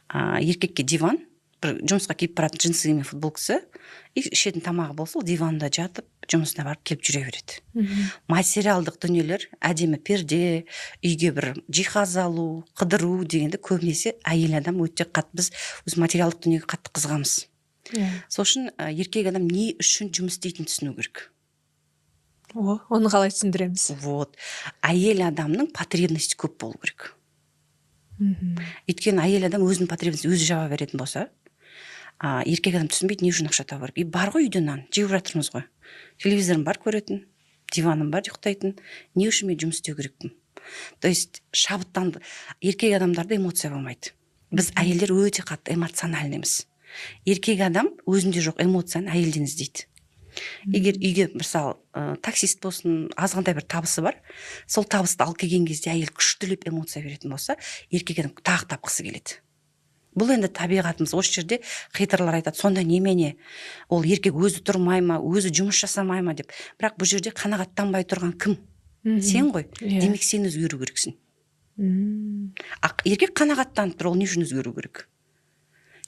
Еркекке диван, бір жұмысқа киіп баратын джинсы мен футболкасы, и ішетін тамағы болса, ол диванда жатып, жұмысына барып келіп жүре береді. Материалдық дүниелер, әдемі перде, үйге бір жиһаз алу, қыдыру дегенде көбінесе әйел адам өте қатты, біз өз материалдық дүниеге қатты қызығамыз. Сол үшін еркек адам не үшін жұмыс істейтінін түсіну керек. Оны қалай түсіндіреміз? Әйел адамның потребности көп болу керек. Өйткені әйел адам өзінің потребностін өзі жаба беретін болса, еркек адам түсінбейді, не үшін ақша табу керек. И бар ғой үйде нан, жеп жатырмыз ғой. Телевизорым бар көретін, диваным бар ұйықтайтын, не үшін мен жұмыс істеу керекпін? То есть шабыттанды. Еркек адамдарда эмоция болмайды. Біз әйелдер өте қатты эмоциональныймыз. Еркек адам өзінде жоқ эмоцияны әйелден іздейді. Егер үйге мысалы таксист болсын, азғандай бір табысы бар, сол табысты алып келген кезде әйел күштілеп эмоция беретін болса, еркек адам тағы тапқысы келеді. Бұл енді табиғатымыз. Осы жерде хейтерлар айтады, сонда немене ол еркек өзі тұрмай ма, өзі жұмыс жасамай ма деп. Бірақ бұл жерде қанағаттанбай тұрған кім? Сен ғой. Демек сен өзгеру керексің. Еркек қанағаттанып тұр, ол не үшін өзгеру керек?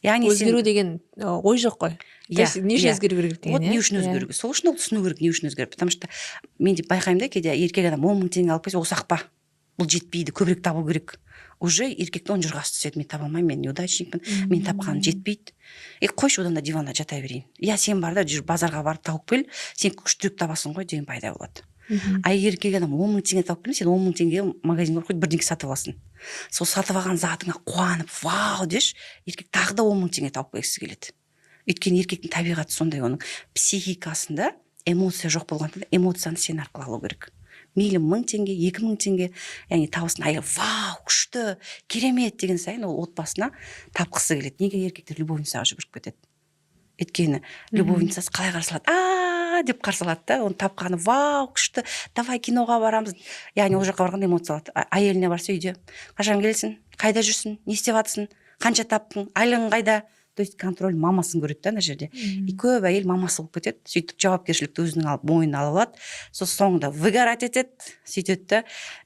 Өзгеру деген ой жоқ қой. Не үшін өзгеру керек деген? Не үшін өзгеру керек? Сол үшін ол түсіну керек, не үшін өзгеру. Потому что мен деп байқаймын да, кейде еркек адам 10 000 теңге алып келсе, осы ақпа. Бұл жетпейді, көбірек табу керек. Уже еркекті оң жырғасы түседі, мен таба алмаймын, мен неудачникпін, мен тапқаным жетпейді. Қойшы одан да диванда жата берейін. Сен бар да жүр базарға барып тауып кел, сен күштірек табасың ғой деген пайда болады. Еркек адам 10 000 теңге тауып келін, сен 10 000 теңге магазинге барып бірдеңе сатып аласың. Сол сатып алған затыңа қуанып, вау деш, еркек тағы да 10 000 теңге тауып келгісі келеді. Өйткені еркектің табиғаты сондай, оның психикасында эмоция жоқ болғанда эмоцияны сен арқылы алу керек. Мейлі 1000 теңге, 2000 теңге, яғни табысын айы, вау, күшті, керемет деген сайын ол отбасына тапқысы келеді. Неге еркектер любовницаға жүгіріп кетеді? Өйткені любовницасы қалай қарсылады? Деп қарсылады да, оны тапқаны, вау, күшті, давай киноға барамыз. Яғни ол жаққа барғанда эмоция алады. Әйеліне барса үйде, қашан келсін, қайда жүрсің, не істеп жатсың, қанша таптың, айлығың қайда? То есть контроль мамасын көреді да ана жерде. И көп әйел мамасы болып кетеді, сөйтіп жауапкершілікті өзінің алып мойнына алып алады. Сол соңында выгорать етеді, сөйтеді да,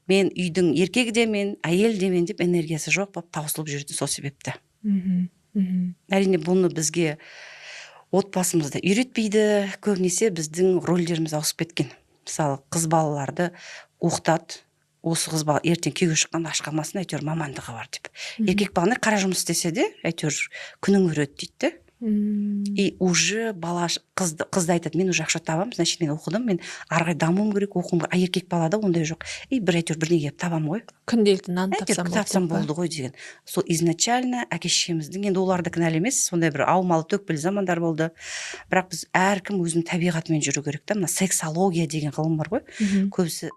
мен үйдің еркегі де мен, әйел де мен деп энергиясы жоқ болып таусылып жүретін сол себепті. Әрине бұны бізге отбасымызда үйретпейді, көбінесе біздің рөлдеріміз ауысып кеткен. Мысалы, қыз балаларды оқытады, осы қыз бала ертең күйеуге шыққанда аш қалмасын, әйтеуір мамандығы бар деп. Еркек балалар қара жұмыс істесе де, әйтеуір күнің өреді дейді. И уже бала қызды айтады, мен уже ақша табамын, значит мен оқыдым, мен арғай дамуым керек, оқуым керек. Еркек балада ондай жоқ. Бір әйтеуір бірдеңе табам ғой. Күнделікті нан тапсам болды ғой деген. Сол изначально әке-шешеміздің, енді оларды кінәлі емес, сондай бір аумалы төкпелі замандар болды. Бірақ біз әркім өзінің табиғатымен жүру керек та. Мына сексология деген ғылым бар ғой. Көбісі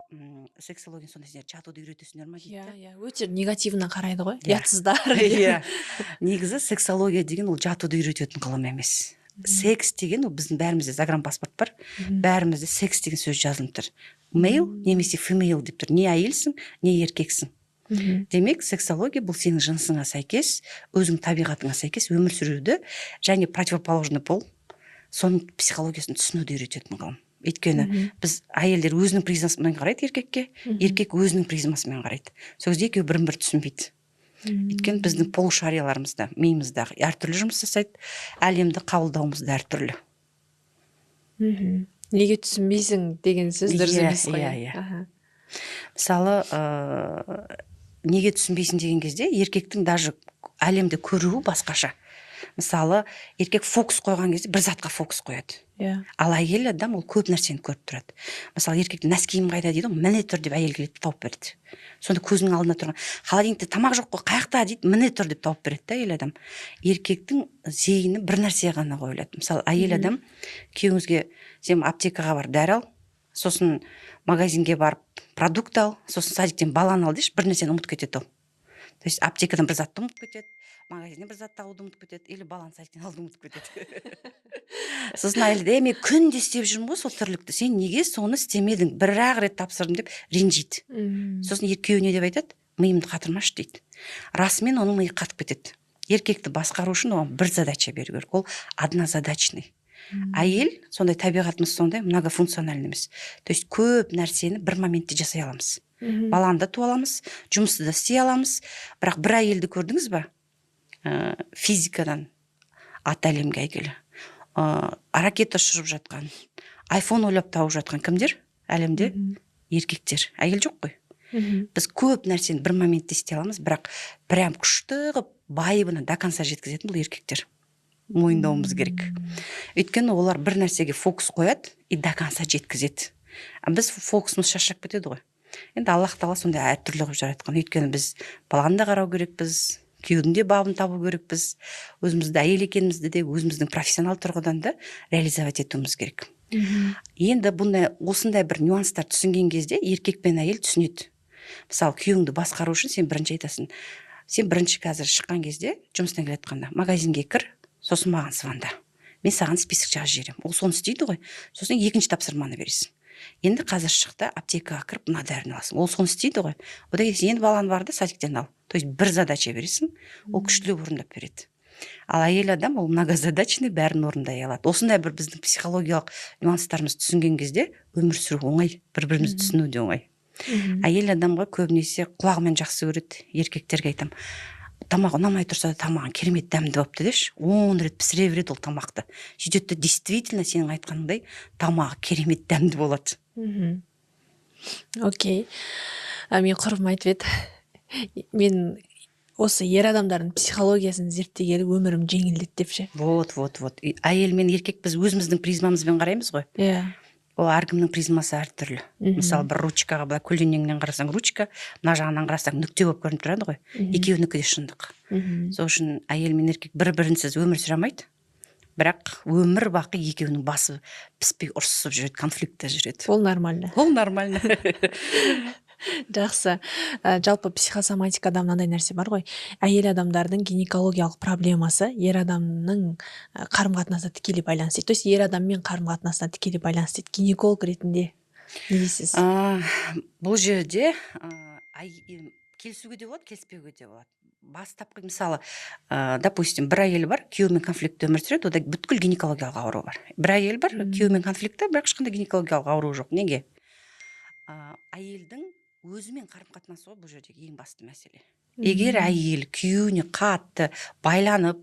сексология сондай сендер жатуды үйретесіңдер ма дейді. Өте негативно қарайды ғой, ұятсыздар. Негізі сексология деген ол жатуды үйрететін ғылым емес. Секс деген ол біздің бәрімізде загранпаспорт бар. Бәрімізде секс деген сөз жазылып тұр. Мейл немесе фемейл деп тұр. Не әйелсің, не еркексің. Демек, сексология бұл сенің жынысыңа сәйкес, өзің табиғатыңа сәйкес өмір сүруді және противоположный пол, соның психологиясын түсінуді үйрететін ғылым. Өйткені біз әйелдер өзінің призмасымен қарайды еркекке, еркек өзінің призмасымен қарайды. Сол кезде екеуі бірін-бір түсінбейді. Өйткені біздің полушарияларымызда, миымыздағы әртүрлі жұмыс жасайды, әлемді қабылдауымызда әртүрлі. Неге түсінбейсің деген сөз дұрыс емес қой. Мысалы, неге түсінбейсің деген кезде еркектің даже әлемді көруі басқаша. Мысалы, еркек фокус қойған кезде бір затқа фокус қояды. Ал әйел адам ол көп нәрсені көріп тұрады. Мысалы, еркектің нәскиім қайда дейді, міне тұр деп әйел келеді тауып береді. Сонда көзінің алдына тұрған, холодильникте тамақ жоқ қой, қаяқта дейді, міне тұр деп тауып береді да әйел адам. Еркектің зейіні бір нәрсеге ғана қойылады. Мысалы, әйел адам күйеуіңізге сен аптекаға бар, дәрі ал, сосын магазинге барып продукт ал, сосын садиктен баланы ал дейш, бір нәрсені ұмытып кетеді ол. То есть аптекадан бір затты ұмытып кетеді, магазиннен бір затты алуды ұмытып кетеді, или баланы садиктен алуды ұмытып кетеді. Сосын әйелде, мен күнде істеп жүрмін ғой сол тірлікті, сен неге соны істемедің, бір-ақ рет тапсырдым деп ренжиді. Сосын күйеуіне деп айтады, миымды қатырмашы дейді. Расымен оның миы қатып кетеді. Еркекті басқару үшін оған бір задача беру керек, ол однозадачный. Әйел, сондай табиғатымыз сондай, многофункциональный емес. То есть көп нәрсені бір моментте жасай аламыз. баланы да туа аламыз, жұмысты да істей аламыз. Бірақ бір әйелді көрдіңіз ба? Физикадан ат әлемге әйгілі. Ракета ұшырып жатқан, айфон ойлап тауып жатқан кімдер әлемде? Еркектер. Әйел жоқ қой. Біз көп нәрсені бір моментте істей аламыз, бірақ прям күшті қылып байыбына до конца жеткізетін бұл еркектер. Мойындауымыз керек. Өйткені олар бір нәрсеге фокус қояды и до конца жеткізеді. Біз фокусымыз шаршап кетеді ғой. Енді Аллах тағала сондай әртүрлі қылып жаратқан. Өйткені біз баланы да қарау керекпіз, күйеудің де бабын табу керекпіз, өзімізді әйел екенімізді де өзіміздің профессионал тұрғыдан да реализовать етуіміз керек. Енді бұндай осындай бір нюанстар түсінген кезде еркек пен әйел түсінеді. Мысалы, күйеуіңді басқару үшін сен бірінші айтасың. Сен бірінші қазір шыққан кезде, жұмыстан келе жатқанда, магазинге кір, сосын маған звонда. Мен саған список жазып жіберемін. Ол соны істейді ғой. Сосын екінші тапсырманы бересің. Енді қазір шықты, аптекаға кіріп, мына дәріні аласың. Ол соны істейді ғой. Одан кейін енді баланы барды, садиктен ал. То есть бір задача бересің, ол күштілеп орындап береді. Ал әйел адам ол многозадачный, бәрін орындай алады. Осындай бір біздің психологиялық нюанстарымыз түсінген кезде өмір сүру оңай, бір-бірімізді түсіну де оңай. Әйел адамға көбінесе құлағымен жақсы көреді, еркектерге айтам. Тамақ ұнамай тұрса да тамағын керемет дәмді болыпты деші, 10 рет пісіре береді ол тамақты. Сөйтеді, действительно сенің айтқаныңдай тамағы керемет дәмді болады. Окей. Мен құрбым айтып еді. Мен осы ер адамдардың психологиясын зерттегелі өмірім жеңілдеді деп ше. Вот. Әйел мен еркек біз өзіміздің призмамызбен қараймыз ғой. Иә. Ол әркімнің призмасы әртүрлі. Мысалы, бір ручкаға былай көлденеңнен қарасаң ручка, мына жағынан қарасаң нүкте болып көрініп тұрады ғой. Екеуінікі де шындық. Сол үшін әйел мен еркек бір-бірінсіз өмір сүре алмайды. Бірақ өмір бақи екеуінің басы піспей ұрсысып жүреді, конфликтте жүреді. Ол нормально. Ол нормально. Жақсы. Жалпы психосоматикада мынандай нәрсе бар ғой. Әйел адамдардың гинекологиялық проблемасы ер адамның қарым-қатынасына тікелей байланысты. То есть ер адаммен қарым-қатынасына тікелей байланысты. Гинеколог ретінде не дейсіз? Бұл жерде келісуге де болады, келіспеуге де болады. Бастапқы мысалы, допустим, бір әйел бар, күйеуімен конфликтте өмір сүреді, ода бүткіл гинекологиялық ауру бар. Бір әйел бар, күйеуімен конфликтте, бірақ ешқандай гинекологиялық ауру жоқ. Неге? Әйелдің өзімен қарым-қатынасы ғой бұл жердегі ең басты мәселе. Егер әйел күйеуіне қатты байланып,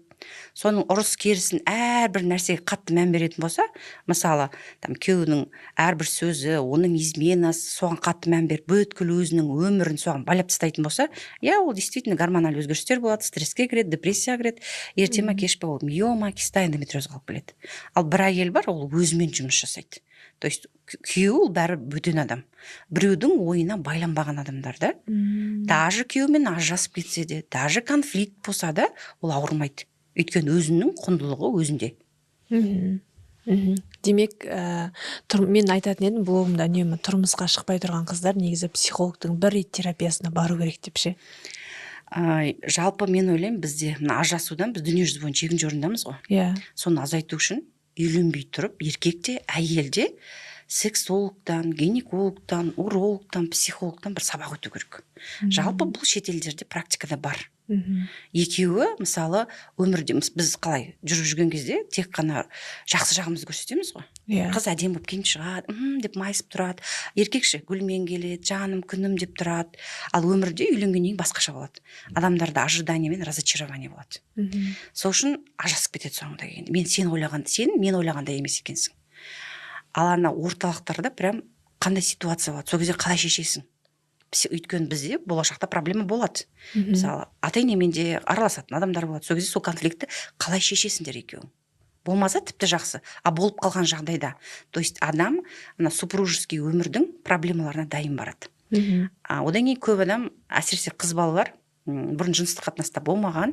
соның ұрыс керісін әрбір нәрсеге қатты мән беретін болса, мысалы, күйеуінің әрбір сөзі, оның изменасы соған қатты мән беріп, бүткіл өзінің өмірін соған байлап тастайтын болса, ол действительно гормонал өзгерістер болады, стресске кіреді, депрессияға кіреді, ерте ма кеш па ол миома, киста, эндометриоз қалып келеді. Ал бір әйел бар, ол өзімен жұмыс жасайды. То есть күйеу бәрі бөтен адам. Біреудің ойына байланбаған адамдар да. Даже күйеумен ажырасып кетсе де, даже конфликт болса да, ол ауырмайды. Өйткені өзінің құндылығы өзінде. Демек, мен айтатын едім блогымда үнемі тұрмысқа шықпай тұрған қыздар негізі психологтың бір рет терапиясына бару керек деп ше. Жалпы мен ойлаймын, бізде ажырасудан біз дүниежүзі бойынша екінші орындамыз ғой. Иә. Соны азайту үшін үйленбей тұрып, еркекте, әйелде сексологтан, гинекологтан, урологтан, психологтан бір сабақ өту керек. Жалпы бұл шетелдерде практикада бар. Екеуі, мысалы, өмірде біз қалай жүріп жүрген кезде тек қана жақсы жағымызды көрсетеміз ғой. Қыз әдемі болып киініп шығады, деп майысып тұрады. Еркекші гүлмен келеді, жаным, күнім деп тұрады. Ал өмірде үйленгеннен кейін басқаша болады. Адамдарда ожидание мен разочарование болады. Сол үшін ажырасып кетеді соңында кейін. Сен мен ойлағандай емес екенсің. Ал ана орталықтарда прям қандай ситуация болады, сол кезде қалай шешесің? Өйткені бізде болашақта проблема болады. Мысалы, ата-енемен де араласатын адамдар болады. Сол кезде сол конфликтті қалай шешесіңдер екеуің? Болмаса тіпті жақсы, а болып қалған жағдайда. То есть адам супружеский өмірдің проблемаларына дайын барады. Одан кейін көп адам, әсіресе қыз балалар, бұрын жыныстық қатынаста болмаған,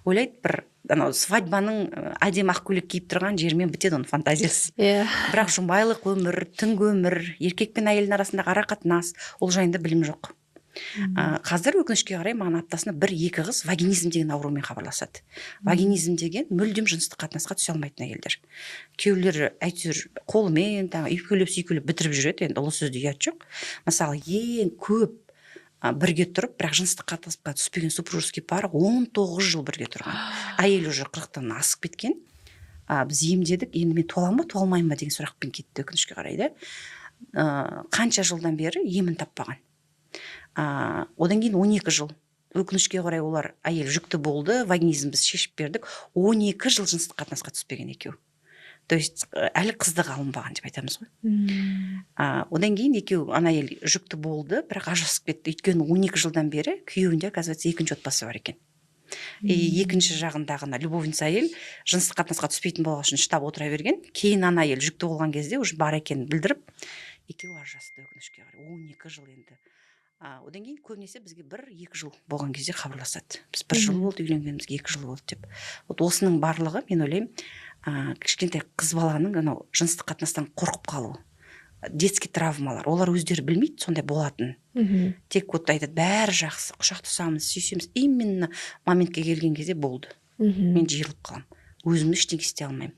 ойлайды бір свадьбаның әдемі ақ көйлек киіп тұрған жермен бітеді оның фантазиясы. Бірақ жұмбайлық өмір, түнгі өмір, еркек пен әйелдің арасындағы ара қатынас, ол жайында білім жоқ. Қазір өкінішке қарай маған аптасына 1-2 қыз вагинизм деген аурумен хабарласады. Вагинизм деген мүлдем жыныстық қатынасқа түсе алмайтын әйелдер. Күйеулері әйтеуір қолымен үйкелеп бітіріп жүреді, енді ұлы сөзде ұят жоқ. Мысалы, ең көп бірге тұрып, бірақ жыныстық қатынасқа түспеген супружеский пара 19 жыл бірге тұрған. Әйел уже 40-тан асып кеткен. Біз емдедік, енді мен туаламын ба, туалмаймын ба деген сұрақпен кетті өкінішке қарай да. Қанша жылдан бері емін таппаған. Одан кейін 12 жыл. Өкінішке қарай олар әйел жүкті болды, вагинизм біз шешіп бердік. 12 жыл жыныстық қатынасқа түспеген екеу. То есть әлі қызды алынбаған деп айтамыз ғой. Одан кейін екеу ана әйел жүкті болды, бірақ ажырасып кетті. Өйткені 12 жылдан бері күйеуінде, оказывается, екінші отбасы бар екен. Екінші жағындағы любовница әйел жыныстық қатынасқа түспейтін болған үшін шыдап отыра берген. Кейін ана әйел жүкті болған кезде уже бар екенін білдіріп, екеуі ажырасты өкінішке қарай. 12 жыл енді. Одан кейін көбінесе бізге 1-2 жыл болған кезде хабарласады. Біз 1 жыл болды үйленгенімізге, 2 жыл болды деп. Осының барлығы, мен ойлаймын, кішкентай қыз баланың анау жыныстық қатынастан қорқып қалуы. Детский травмалар, олар өздері білмейді сондай болатын. Тек вот айтады, бәрі жақсы, құшақтасамыз, сүйсеміз. Именно моментке келген кезде болды. Мен жиылып қалам. Өзімді ештеңе істей алмаймын.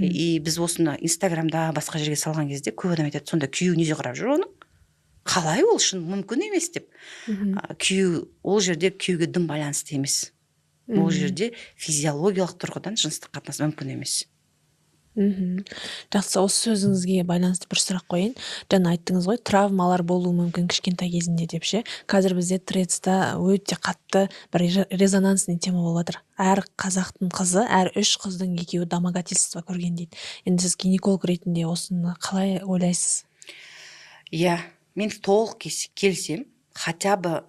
И біз осыны Инстаграмда басқа жерге салған кезде көп адам айтады, сонда күйеуі неге қарап жүр оның? Қалай ол шын мүмкін емес деп. Күйеу, ол жерде күйеуге дым байланысты емес. Ол жерде физиологиялық тұрғыдан жыныстық қатынас мүмкін емес. Жақсы, осы сөзіңізге байланысты бір сұрақ қойын. Жаңа айттыңыз ғой, травмалар болуы мүмкін кішкентай кезінде деп ше. Қазір бізде Threads'та өте қатты бір резонансный тема болып жатыр. Әр қазақтың қызы, әр 3 қыздың екеуі домогательство көрген дейді. Енді сіз гинеколог ретінде осыны қалай ойлайсыз? Мен толық келсем, хотя бы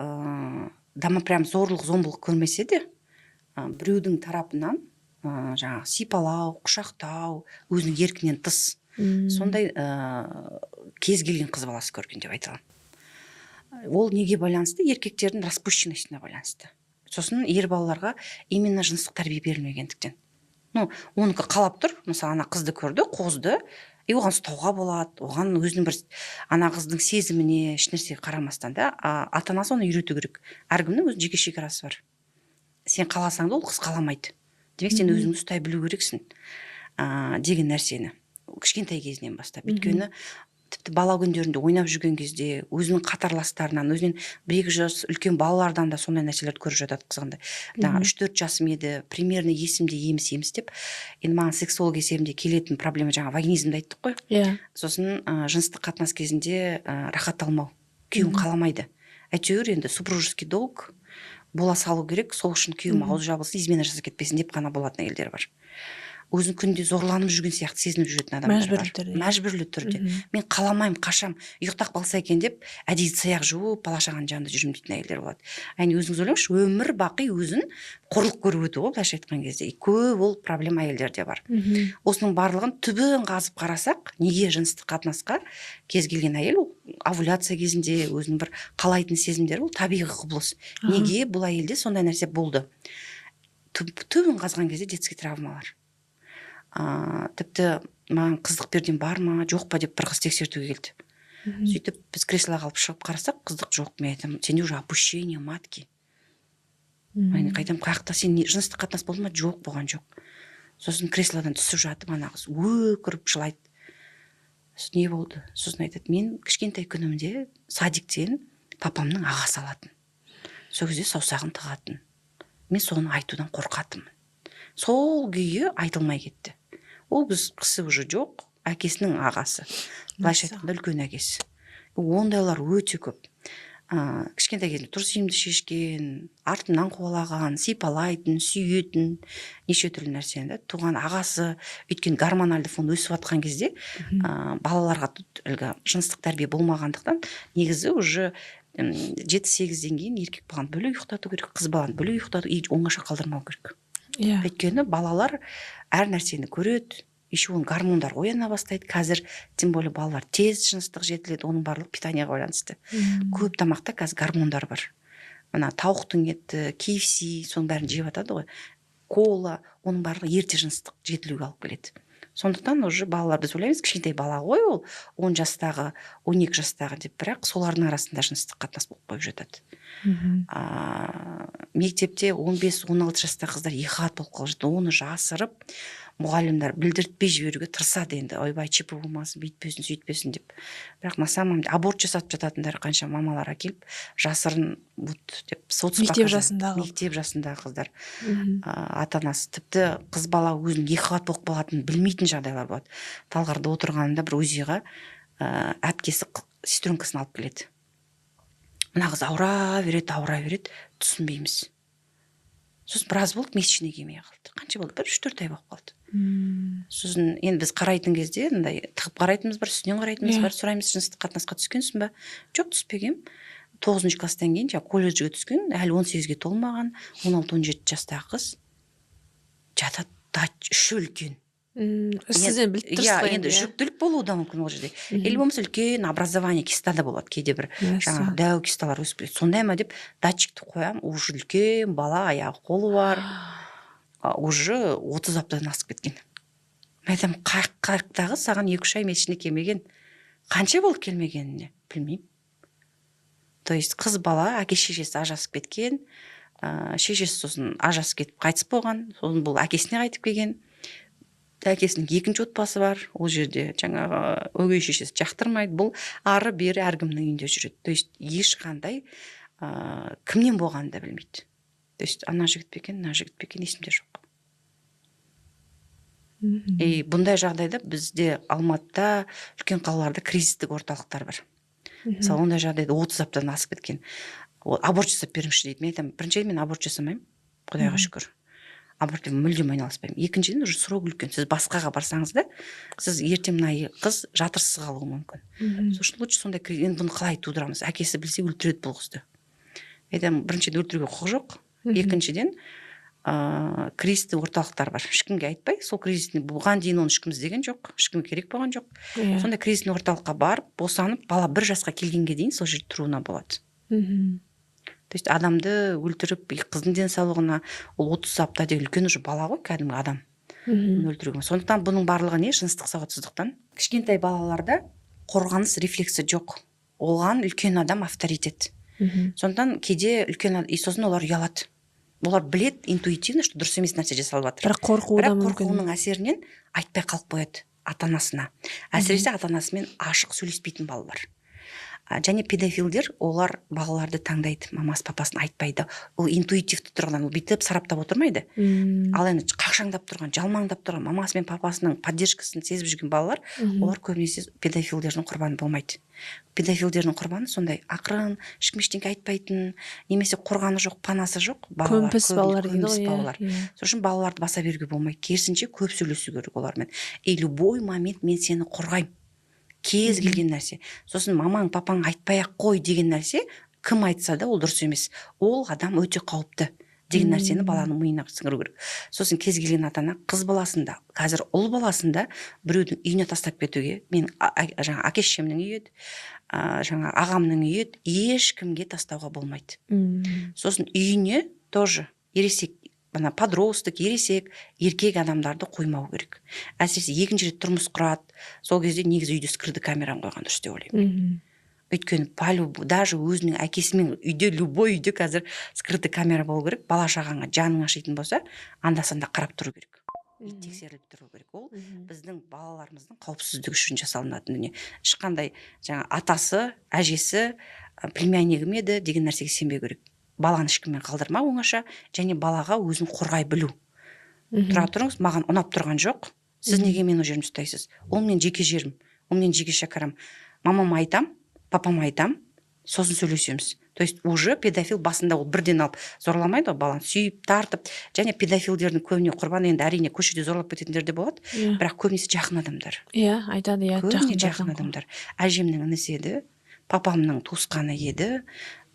прям зорлық-зомбылық көрмесе де, біреудің тарапынан жаңағы сипалау, құшақтау, өзінің еркінен тыс сондай кез келген қыз баласы көрген деп айта аламын. Ол неге байланысты? Еркектердің распущенностіне байланысты. Сосын ер балаларға именно жыныстық тәрбие берілмегендіктен. Оныкі қалап тұр, мысалы ана қызды көрді, қозды, оған ұстауға болады, оған өзінің бір ана қыздың сезіміне ешнәрсеге қарамастан да, ата-анасы оны үйрету керек. Әркімнің өзінің жеке шекарасы бар. Сен қаласаң да ол қыз қаламайды. Демек сен өзіңді ұстай білу керексің деген нәрсені кішкентай кезінен бастап. Өйткені тіпті бала күндерінде ойнап жүрген кезде өзінің қатарластарынан, өзінен 1-2 жас үлкен балалардан да сондай нәрселерді көріп жатады қызғандай. 3-4 жасым еді, примерно есімде еміс деп. Енді маған сексолог есебінде келетін проблема жаңа вагинизмді айттық қой. Сосын жыныстық қатынас кезінде рахат алмау, күйеуін қаламайды. Әйтеуір енді супружеский долг бола салу керек, сол үшін күйеуім аузы жабылсын, измена жасап кетпесін деп қана болатын әйелдер бар. Өзін күнде зорланып жүрген сияқты сезініп жүретін адамдар бар. Мәжбүрлі түрде. Мен қаламаймын, қашам, ұйықтап қалса екен деп, әдейі саяқ жуып, бала-шағаның жанында жүрмін дейтін әйелдер болады. Әне өзіңіз ойлаңызшы, өмір бақи өзін қорлық көріп өту ғой, былайша айтқан кезде. Көп ол проблема әйелдерде бар. Осының барлығын түбін қазып қарасақ, неге жыныстық қатынасқа кез келген әйел овуляция кезінде өзінің бір қалайтын сезімдері, ол табиғи құбылыс. Неге бұл әйелде сондай нәрсе болды? Түбін қазған кезде детский травмалар. Тіпті маған қыздық берден бар ма, жоқ па деп бір қыз тексертуге келді. Сөйтіп біз креслоға алып шығып қарасақ, қыздық жоқ. Мен айтамын, сенде уже опущение матки. Мен қайтам, қаяқта сен жыныстық қатынас болды ма? Жоқ, болған жоқ. Сосын креслодан түсіп жатып, ана қыз өкіріп жылайды. Не болды? Сосын айтады, мен кішкентай күнімде садиктен папамның ағасы алатын. Сол кезде саусағын тығатын. Мен соны айтудан қорқатымын. Сол күйі айтылмай кетті. Ол біз кісі уже жоқ, әкесінің ағасы. Былайша айтқанда үлкен әкесі. Ондайлар өте көп. Кішкентай кезінде дұрыс емді шешкен, артынан қуалаған, сипалайтын, сүйетін, неше түрлі нәрсені. Туған ағасы, өйткені гормоналды фон өсіп жатқан кезде балаларға жыныстық тәрбие болмағандықтан негізі уже 7-8-ден кейін еркек баланы бөлек ұйықтату керек, қыз баланы бөлек ұйықтату, оңаша қалдырмау керек. Өйткені балалар әр нәрсені көреді, еще оның гормондар ояна бастайды. Қазір тем более балалар тез жыныстық жетіледі, оның барлық питанияға байланысты. Көп тамақта қазір гормондар бар. Мына тауықтың еті, KFC, соның бәрін жеп жатады ғой. Кола, оның барлығы ерте жыныстық жетілуге алып келеді. Сондықтан уже балалар, біз ойлаймыз, кішкентай бала ғой ол, 10 жастағы, 12 жастағы деп, бірақ солардың арасында жыныстық қатынас болып қойып жатады. Мектепте 15-16 жастағы қыздар ехат болып қалып жатады. Оны жасырып, мұғалімдер білдіртпей жіберуге тырысады енді. Ойбай, чипі болмасын, бүйтпесін, сөйтпесін деп. Бірақ на самом деле аборт жасатып жататындар қанша мамалар әкеліп, жасырын деп мектеп жасындағы қыздар. Ата-анасы тіпті қыз бала өзінің ехат болып қалатынын білмейтін жағдайлар болады. Талғарда отырғанында бір УЗИға әпкесі сестренкасын алып келеді. мына қыз ауыра береді, түсінбейміз. Сосын біраз болды, месячный келмей қалды. Қанша болды? 1-3-4 ай болып қалды. Сосын енді біз қарайтын кезде мындай тығып қарайтынымыз бар, үстінен қарайтынымыз бар, сұраймыз, жыныстық қатынасқа түскенсің ба? Жоқ, түспегем. 9 класстан кейін колледжге түскен, әлі 18-ге толмаған, 16-17 жастағы қыз жатады, үші үлкен. Сізден біліп тұрсыз ғой енді жүктілік болуы да мүмкін ол жерде. Или болмаса үлкен образование киста да болады, кейде бір жаңағы дәу кисталар өсіп келеді. Сондай ма деп датчикті қоямын, уже үлкен бала, аяғы қолы бар, уже 30 аптадан асып кеткен. Мен айтамын, қайықтағы саған 2-3 ай месячный келмеген, қанша болып келмегеніне білмеймін. То есть қыз бала әке шешесі ажырасып кеткен, шешесі сосын ажырасып кетіп қайтыс болған, сосын бұл әкесіне қайтып келген. Әкесінің екінші отбасы бар, ол жерде жаңағы өгей шешесі жақтырмайды, бұл ары бері әркімнің үйінде жүреді. То есть ешқандай кімнен болғанын да білмейді. То есть ана жігіт пе екен, мына жігіт пе екен, есімде жоқ. Бұндай жағдайда бізде Алматыда, үлкен қалаларда кризистік орталықтар бар. Мысалы ондай жағдайда 30 аптадан асып кеткен, аборт жасап беріңізші дейді. Мен айтамын, біріншіден мен аборт жасамаймын, Құдайға шүкір. Абортпен мүлдем айналыспаймын. Екіншіден уже срок үлкен. Сіз басқаға барсаңыз да, сіз ертең мына қыз жатырсыз қалуы мүмкін. Сосын лучше сондай енді бұны қалай тудырамыз? Әкесі білсе өлтіреді бұл қызды. Айтамын, біріншіден өлтіруге құқы жоқ. Екіншіден кризистік орталықтар бар. Ешкімге айтпай, сол кризистің бұған дейін оны ешкім іздеген жоқ, ешкімге керек болған жоқ. Сондай кризистік орталыққа барып, босанып, бала 1 жасқа келгенге дейін сол жерде тұруына болады. То есть адамды өлтіріп, қыздың денсаулығына, ол 30 апта деген үлкен уже бала ғой, кәдімгі адам. Өлтіруге. Сондықтан бұның барлығы не? Жыныстық сауатсыздықтан. Кішкентай балаларда қорғаныс рефлексі жоқ. Оған үлкен адам авторитет. Сондықтан кейде үлкен адам, сосын олар ұялады. Олар білет интуитивно, что дұрыс емес нәрсе жасалып жатыр. Бірақ қорқуының әсерінен айтпай қалып қояды ата-анасына. Әсіресе ата-анасымен ашық сөйлеспейтін балалар. Және педофилдер олар балаларды таңдайды, мамасы папасын айтпайды. Ол интуитивті тұрғаннан, ол бүйтіп сараптап отырмайды. Ал енді қақшаңдап тұрған, жалмаңдап тұрған, мамасы мен папасының поддержкасын сезіп жүрген балалар, олар көбінесе педофилдердің құрбаны болмайды. Педофилдердің құрбаны сондай ақырын, ешкім ештеңе айтпайтын, немесе қорғаны жоқ, панасы жоқ балалар. Көмпіс балалар. Сол үшін балаларды баса беруге болмайды. Керісінше көп сөйлесу керек олармен. Любой момент мен сені қорғаймын. Кез келген нәрсе. Сосын мамаң, папаң айтпай-ақ қой деген нәрсе, кім айтса да ол дұрыс емес. Ол адам өте қауіпті деген нәрсені баланың миына сіңіру керек. Сосын кез келген ата-ана қыз баласында, қазір ұл баласында біреудің үйіне тастап кетуге, мен жаңа әке-шешемнің үйі еді, жаңа ағамның үйі еді, ешкімге тастауға болмайды. Сосын үйіне тоже ересек, подросток, ересек, еркек адамдарды қоймау керек. Әсіресе екінші рет тұрмыс құрады, сол кезде негізі үйде скрытый камераны қойған дұрыс деп ойлаймын. Өйткені даже өзінің әкесімен үйде, любой үйде қазір скрытый камера болу керек. Бала шағаңа жаның ашитын болса, анда-санда қарап тұру керек. Тексеріліп тұру керек. Ол біздің балаларымыздың қауіпсіздігі үшін жасалынатын дүние. Ешқандай жаңа атасы, әжесі, племяннигім еді деген нәрсеге сенбеу керек. Баланы ешкіммен қалдырма оңаша, және балаға өзін қорғай білу. Тұра тұрыңыз, маған ұнап тұрған жоқ. Сіз неге мені жерімді ұстайсыз? Ол мен жеке жерім, ол мен жеке шәкәрім. Мамама айтам, папама айтам, сосын сөйлесеміз. То есть уже педофил басында ол бірден алып зорламайды, баланы сүйіп, тартып, және педофилдердің көбіне құрбаны, енді әрине көшеде зорлап кететіндер де болады, бірақ көбінесе жақын адамдар. Айтады, жақын адамдар. Әжемнің інісі еді, папамның туысқаны еді,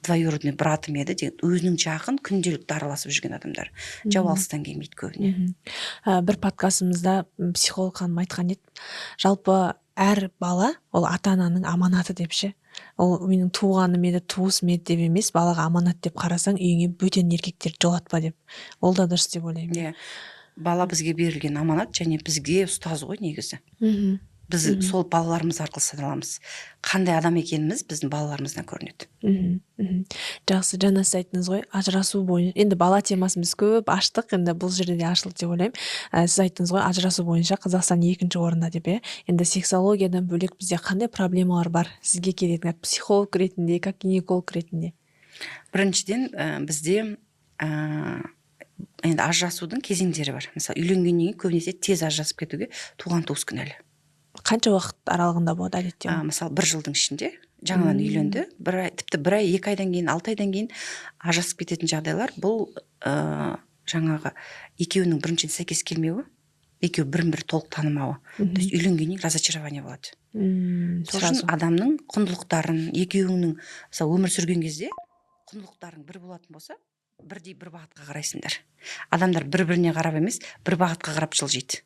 двоюродный братым еді деген өзінің жақын күнделікті араласып жүрген адамдар. Жау алыстан келмейді көбіне. Бір подкастымызда психолог ханым айтқан еді, жалпы әр бала ол ата-ананың аманаты деп ше. Ол менің туғаным еді, туысым еді деп емес, балаға аманат деп қарасаң, үйіңе бөтен еркектер жолатпа деп. Ол да дұрыс деп ойлаймын. Бала бізге берілген аманат, және бізге ұстаз ғой негізі. Біз сол балаларымыз арқылы саналамыз. Қандай адам екеніміз біздің балаларымыздан көрінеді. Жақсы, жаңа сіз айттыңыз ғой, ажырасу бойынша. Енді бала темасын біз көп аштық, енді бұл жерде де ашылды деп ойлаймын. Сіз айттыңыз ғой, ажырасу бойынша Қазақстан 2-ші орында деп. Енді сексологиядан бөлек бізде қандай проблемалар бар? Сізге келетін как психолог ретінде, как гинеколог ретінде? Біріншіден, бізде енді ажырасудың кезеңдері бар. Мысалы, үйленгеннен кейін көбінесе тез ажырасып кетуге туған туыс кінәлі. Қанша уақыт аралығында болады әдетте? Мысалы 1 жылдың ішінде жаңадан үйленді, тіпті 1 ай 2 айдан кейін 6 айдан кейін ажырасып кететін жағдайлар. Бұл жаңағы екеуінің біріншіден сәйкес келмеуі, екеуі бірін-бірі толық танымауы. То есть үйленгеннен кейін разочарование болады. Сол үшін адамның құндылықтарын, екеуіңнің мысалы өмір сүрген кезде құндылықтарың бір болатын болса, бірдей бір бағытқа қарайсыңдар. Адамдар бір-біріне қарап емес, бір бағытқа қарап жылжиды.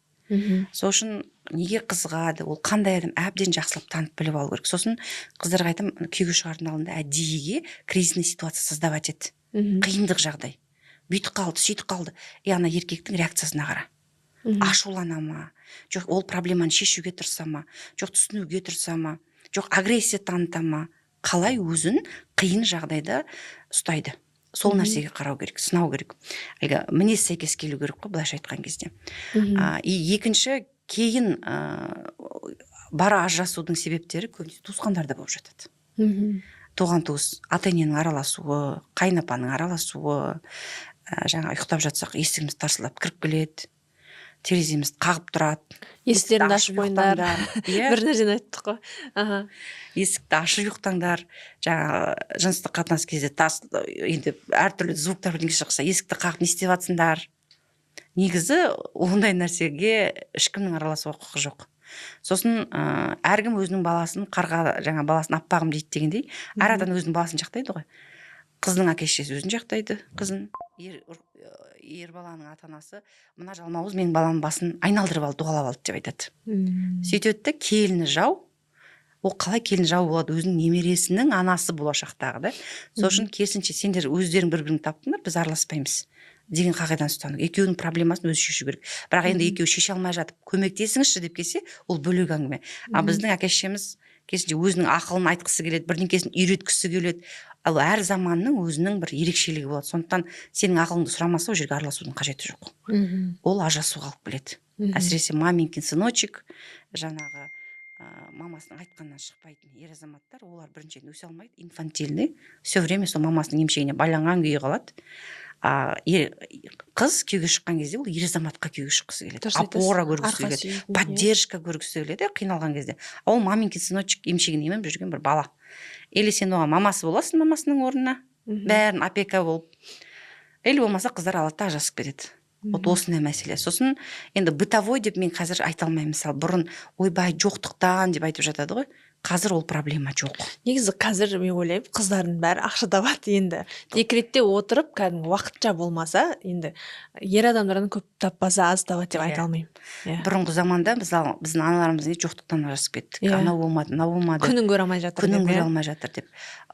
Сол үшін неге қызығады, ол қандай адам, әбден жақсылап танып біліп алу керек. Сосын қыздарға айтам, күйеуге шығардың алдында әдейіге кризисный ситуация создавать ет. Қиындық жағдай. Бүйтіп қалды, сөйтіп қалды. Ана еркектің реакциясына қара. Ашулана ма, жоқ ол проблеманы шешуге тырыса ма, жоқ түсінуге тырыса ма, жоқ агрессия таныта ма, қалай өзін қиын жағдайда ұстайды. Сол нәрсеге қарау керек, сынау керек. Әлгі мінез сәйкес келу керек қой, былайша айтқан кезде. Екінші, кейін бара ажырасудың себептері көбінесе туысқандарда болып жатады. Туған туыс, ата-ененің араласуы, қайынапаның араласуы, жаңа ұйықтап жатсақ есігіміз тарсылдап кіріп келеді, тереземізді қағып тұрады. Есіктерді ашып қойыңдар. Бір нәрсені айттық қой. Есікті ашып ұйықтаңдар. Жаңа жыныстық қатынас кезде енді әртүрлі звуктар бірдеңе шықса, есікті қағып не істеп жатсыңдар. Негізі ондай нәрсеге ешкімнің араласуға құқығы жоқ. Сосын әркім өзінің баласын қарға, жаңа баласын аппағым дейді дегендей, әр адам өзінің баласын жақтайды ғой. Қыздың әке-шешесі өзін жақтайды, қызын. Ер баланың ата-анасы мына жалмауыз менің баламның басын айналдырып алды, дуғалап алды деп айтады. Сөйтеді де келіні жау. Ол қалай келін жау болады, өзінің немересінің анасы болашақтағы да. Сол үшін керісінше сендер өздерің бір-біріңді таптыңдар, біз араласпаймыз деген қағидадан ұстану. Екеуінің проблемасын өзі шешу керек. Бірақ енді екеуі шеше алмай жатып, көмектесіңізші деп келсе, ол бөлек әңгіме. Біздің әке-шешеміз керісінше өзінің ақылын айтқысы келеді, бірдеңкесін үйреткісі келеді. Ал әр заманның өзінің бір ерекшелігі болады. Сондықтан сенің ақылыңды сұрамаса, ол жерге араласудың қажеті жоқ. Ол ажырасуға алып келеді. Әсіресе маменькин сыночек, жаңағы мамасының айтқаннан шықпайтын ер азаматтар, олар біріншіден өсе алмайды, инфантильный, все время сол мамасының емшегіне байланған күйі қалады. Қыз күйеуге шыққан кезде ол ер азаматқа күйеуге шыққысы келеді, опора көргісі келеді, поддержка көргісі келеді қиналған кезде. Ол маменькин сыночек емшегін еміп жүрген бір бала. Или сен оған мамасы боласың, мамасының орнына, бәрін опека болып. Или болмаса қыздар алады да ажырасып кетеді. Вот осындай мәселе. Сосын енді бытовой деп мен қазір айта алмаймын. Мысалы, бұрын ойбай жоқтықтан деп айтып жатады ғой. Қазір ол проблема жоқ. Негізі қазір мен ойлаймын, қыздардың бәрі ақша табады енді. Декретте отырып, кәдімгі уақытша болмаса, енді ер адамдардан көп таппаса аз табады деп айта алмаймын. Бұрынғы заманда біздің аналарымыз жоқтықтан ажырасып кеттік. Анау болмады, мынау болмады. Күнін көре алмай жатыр. Күнін көре алмай жатыр деп.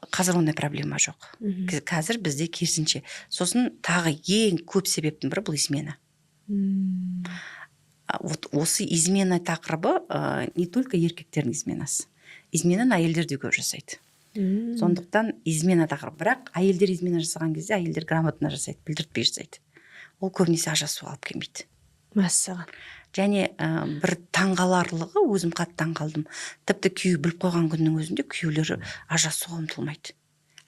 Қазір ондай проблема жоқ. Қазір бізде керісінше. Сосын тағы ең көп себептің бірі бұл измена. Вот осы измена тақырыбы не только еркектердің изменасы. Изменаны әйелдер де көп жасайды. Сондықтан измена тақырып. Бірақ әйелдер измена жасаған кезде әйелдер грамотно жасайды, білдіртпей жасайды. Ол көбінесе ажырасуға алып келмейді. Мәссаған. Және бір таңғаларлығы, өзім қатты таңғалдым. Тіпті күйеуі біліп қойған күннің өзінде күйеулері ажырасуға ұмтылмайды.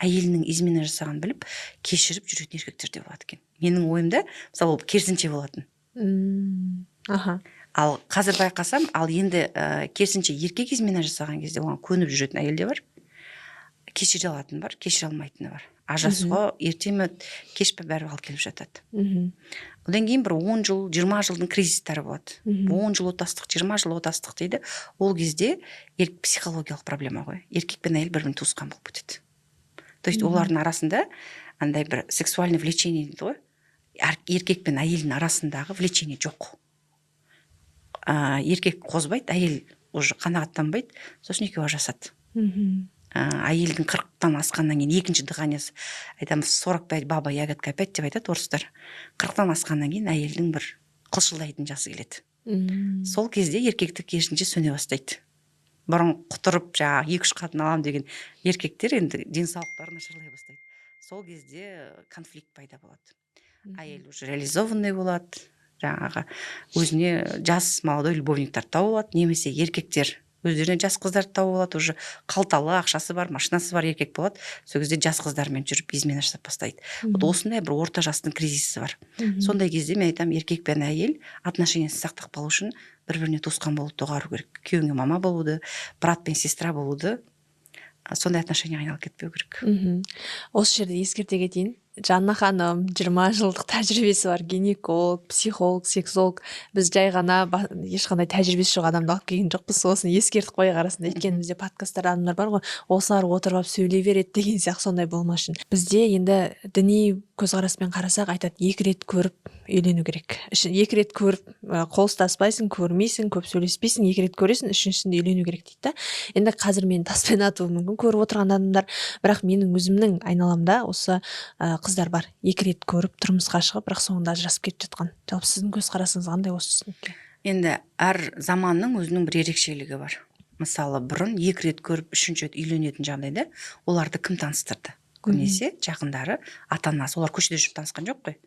Әйелінің измена жасаған біліп, кешіріп жүретін еркектер де болады екен. Менің ойымда, мысалы, ол керісінше болатын. Ал қазір байқасам, ал енді керісінше еркек измена жасаған кезде оған көніп жүретін әйел де бар. Кешіре алатын бар, кешіре алмайтыны бар. Ажырасуға ерте ме, кеш пе бәрі алып келіп жатады. Одан кейін бір 10 жыл, 20 жылдың кризистері болады. 10 жыл отастық, 20 жыл отастық дейді. Ол кезде психологиялық проблема ғой. Еркек пен әйел бір-бірін туысқан болып кетеді. То есть олардың арасында андай бір сексуальный влечение дейді ғой. Еркек пен әйелдің арасындағы влечение жоқ. Еркек қозбайды, әйел уже қанағаттанбайды, сосын екеуі ажырасады. Әйелдің 40-тан асқаннан кейін екінші дыханиясы, айтамыз 45 баба ягодка опять деп айтады орыстар. 40-тан асқаннан кейін әйелдің бір қылшылдайтын жасы келеді. Сол кезде еркекті керісінше сөне бастайды. Бұрын құтырып, жаңағы 2-3 қатын алам деген еркектер енді денсаулықтары нашарлай бастайды. Сол кезде конфликт пайда болады. Әйел уже реализованный болады. Жаңағы өзіне жас молодой любовниктар тауып алады, немесе еркектер өздеріне жас қыздар тауып алады, уже қалталы, ақшасы бар, машинасы бар еркек болады. Сол кезде жас қыздармен жүріп измена жасап бастайды. Вот осындай бір орта жастың кризисі бар. Сондай кезде мен айтамын, еркек пен әйел отношениясын сақтап қалу үшін бір-біріне туысқан болуды доғару керек. Күйеуіңе мама болуды, брат пен сестра болуды сондай отношенияға айналып кетпеу керек. Осы жерде ескерте кетейін. Жанна ханым 20 жылдық тәжірибесі бар гинеколог, психолог, сексолог. Біз жай ғана ешқандай тәжірибесі жоқ адамды алып келген жоқпыз. Осыны ескертіп қояйық арасында. Өйткені бізде подкасттарда адамдар бар ғой, осылар отырып алып сөйлей береді деген сияқты, сондай болмас үшін. Бізде енді діни көзқараспен қарасақ айтады, 2 рет көріп үйлену керек. 2 рет көріп қол ұстаспайсың, көрмейсің, көп сөйлеспейсің, 2 рет көресің, үшіншісінде үйлену керек дейді да. Енді қазір мені таспен атуы мүмкін көріп отырған адамдар, бірақ менің өзімнің айналамда осы қыздар бар, 2 рет көріп тұрмысқа шығып, бірақ соңында ажырасып кетіп жатқан. Жалпы сіздің көзқарасыңыз қандай осы түсінікке? Енді әр заманның өзінің бір ерекшелігі бар. Мысалы, бұрын 2 рет көріп 3-ші рет үйленетін жағдайда оларды кім таныстырды? Көбінесе жақындары, ата-анасы. Олар көшеде жүріп танысқан жоқ қой.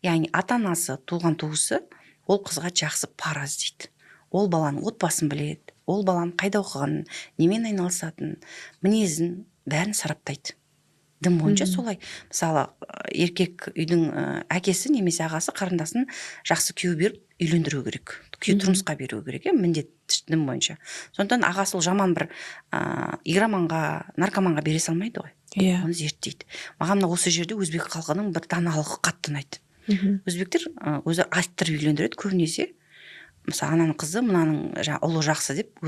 Яғни ата-анасы, туған туысы ол қызға жақсы пара іздейді. Ол баланың отбасын біледі, ол баланың қайда оқығанын, немен айналысатынын, мінезін бәрін сараптайды. Дін бойынша солай. Мысалы, еркек үйдің әкесі немесе ағасы қарындасын жақсы күйеу беріп үйлендіру керек. Күйеу тұрмысқа беру керек, міндет дін бойынша. Сондықтан ағасы ол жаман бір игроманға, наркоманға бере салмайды ғой. Оны зерттейді. Маған осы жерде өзбек халқының бір даналығы қатты ұнайды. Өзбектер өзі айттырып үйлендіреді көбінесе. Мысалы, ананың қызы мынаның ұлы жақсы деп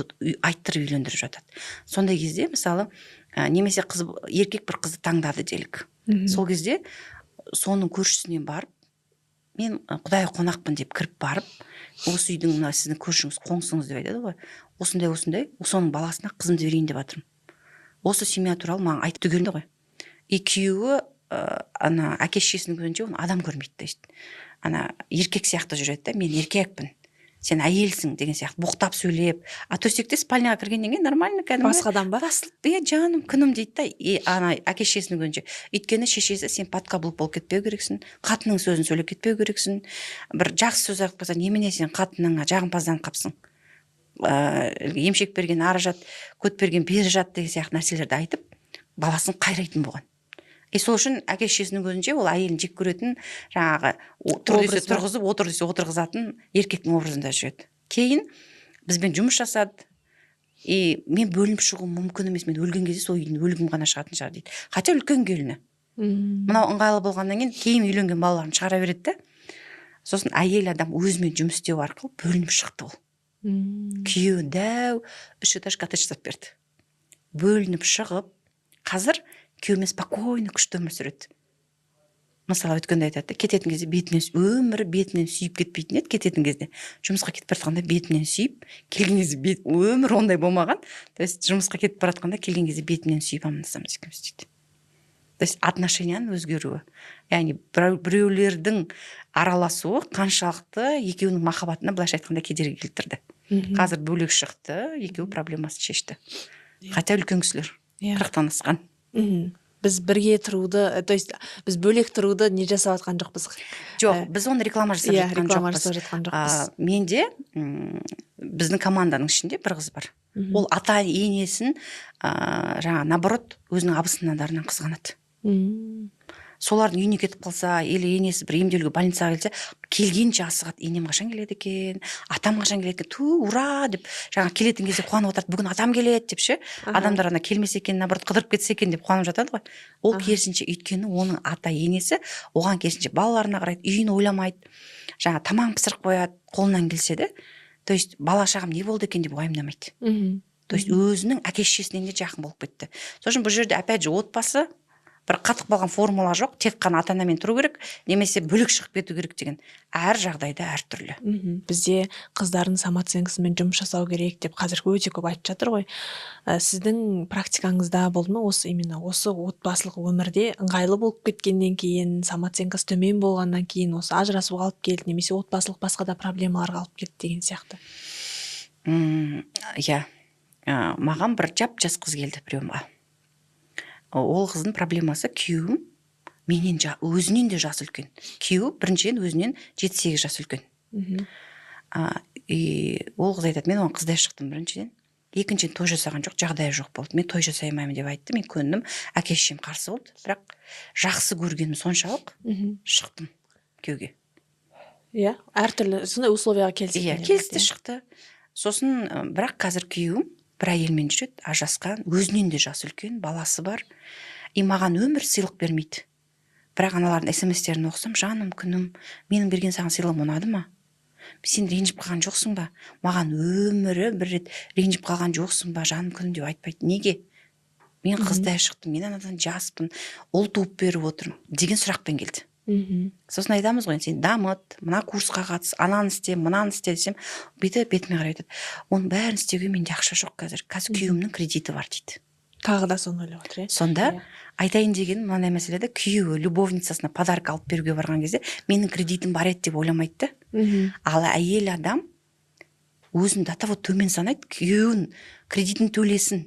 айттырып үйлендіріп жатады. Сондай кезде мысалы немесе еркек бір қызды таңдады делік. Сол кезде соның көршісінен барып, мен құдай қонақпын деп кіріп барып, осы үйдің мына сіздің көршіңіз, қоңсыңыз деп айтады ғой. Осындай, соның баласына қызымды берейін деп жатырмын. Осы семья туралы маған айтып түгелді ғой. Күйеуі ана әке-шешесінің көзінше оны адам көрмейді дейді. Ана еркек сияқты жүреді да, мен еркекпін, сен әйелсің деген сияқты боқтап сөйлеп, төсекте спальняға кіргеннен кейін нормально кәдімгі басқа адам ба? Жаным, күнім дейді да, ана әке-шешесінің көзінше. Өйткені шешесі сен подкаблук болып кетпеу керексің, қатының сөзін сөйлеп кетпеу керексің. Бір жақсы сөз айтып қалса, немене сен қатыныңа жағымпазданып қапсың. Емшек берген ары жат, көт берген бері жат деген сияқты нәрселерді айтып, баласын қайрайтын болған. Сол үшін әке-шешесінің көзінше ол әйелін жек көретін, жаңағы тұр десе тұрғызып, отыр десе отырғызатын еркектің образында жүреді. Кейін бізбен жұмыс жасады. Мен бөлініп шығу мүмкін емес, мен өлген кезде сол үйдің өлігім ғана шығатын шығар дейді. Хотя үлкен келіні. Мынау ыңғайлы болғаннан кейін үйленген балаларын шығара береді да. Сосын әйел адам өзімен жұмыс істеу арқылы бөлініп шықты ол. Күйеуі дәу 3 этаж коттедж жасап берді. Бөлініп шығып, қазір күйеуімен спокойно күшті өмір сүреді. Мысалы, өткенде айтады, кететін кезде өмірі бетінен сүйіп кетпейтін еді, кететін кезде. Жұмысқа кетіп баратқанда бетінен сүйіп, келген кезде өмір ондай болмаған. То есть жұмысқа кетіп баратқанда келген кезде бетінен сүйіп амандасамыз екеуміз дейді. То есть отношенияның өзгеруі. Яғни біреулердің араласуы қаншалықты екеуінің махаббатына былайша айтқанда кедергі келтірді. Қазір бөлек шықты, екеуі проблемасын шешті. Хотя үлкен кісілер, 40-тан асқан. Біз бірге тұруды, то есть біз бөлек тұруды не жасап жатқан жоқпыз. Жоқ, біз оны реклама жасап жатқан жоқпыз. Менде біздің команданың ішінде бір қыз бар. Ол ата енесін жаңа наоборот өзінің абысындарынан қызғанады. Солардың үйіне кетіп қалса, или енесі бір емделуге больницаға келсе, келгенше асығады, енем қашан келеді екен, атам қашан келеді екен, ура деп, жаңа келетін кезде қуанып отырады, бүгін атам келеді деп ше, адамдар ана келмесе екен, наоборот қыдырып кетсе екен деп қуанып жатады ғой. Ол керісінше, өйткені оның ата енесі оған керісінше балаларына қарайды, үйін ойламайды, жаңа тамағын пісіріп қояды, қолынан келсе де, то есть бала шағам не болды екен деп уайымдамайды. То есть өзінің әке-шешесінен де жақын болып кетті. Сосын бұл жерде опять же отбасы бір қатып қалған формула жоқ, тек қана ата-анамен тұру керек, немесе бөлек шығып кету керек деген. Әр жағдайда әртүрлі. Бізде қыздардың самооценкасымен жұмыс жасау керек деп қазір өте көп айтып жатыр ғой. Сіздің практикаңызда болды ма осы именно осы отбасылық өмірде ыңғайлы болып кеткеннен кейін, самооценкасы төмен болғаннан кейін осы ажырасуға алып келді, немесе отбасылық басқа да проблемаларға алып келді деген сияқты? Иә. Маған бір жас қыз келді біреуімға. Ол қыздың проблемасы күйеуім менен өзінен де жас үлкен. Күйеуі біріншіден өзінен 7-8 жас үлкен. Ол қыз айтады, мен оған қыздай шықтым біріншіден. Екіншіден той жасаған жоқ, жағдайы жоқ болды. Мен той жасаймаймын деп айтты. Мен көндім, әке-шешем қарсы болды. Бірақ жақсы көргенім соншалық шықтым күйеуге. Иә, әртүрлі сондай условияға келсе. Иә, келісті шықты. Сосын бірақ қазір күйеуім бір әйелмен жүреді, ажырасқан, өзінен де жасы үлкен, баласы бар, и маған өмір сыйлық бермейді. Бірақ аналардың смс-терін оқысам, жаным, күнім, менің берген саған сыйлығым ұнады ма? Сен ренжіп қалған жоқсың ба? Маған өмірі бір рет ренжіп қалған жоқсың ба, жаным, күнім деп айтпайды. Неге? Мен қыздай шықтым, мен анадан жаспын, ұл туып беріп отырмын деген сұрақпен келді. Сосын айтамыз ғой, сен дамыт, мына курсқа қатыс, ананы істе, мынаны істе десем, бетіме қарай айтады. Оның бәрін істеуге менде ақша жоқ қазір. Қазір күйеуімнің кредиті бар дейді. Тағы да соны ойлап отыр, Сонда айтайын дегенім мынандай мәселеде, күйеуі любовницасына подарок алып беруге барған кезде менің кредитім бар еді деп ойламайды. Ал әйел адам өзін до того төмен санайды, күйеуін кредитін төлесін.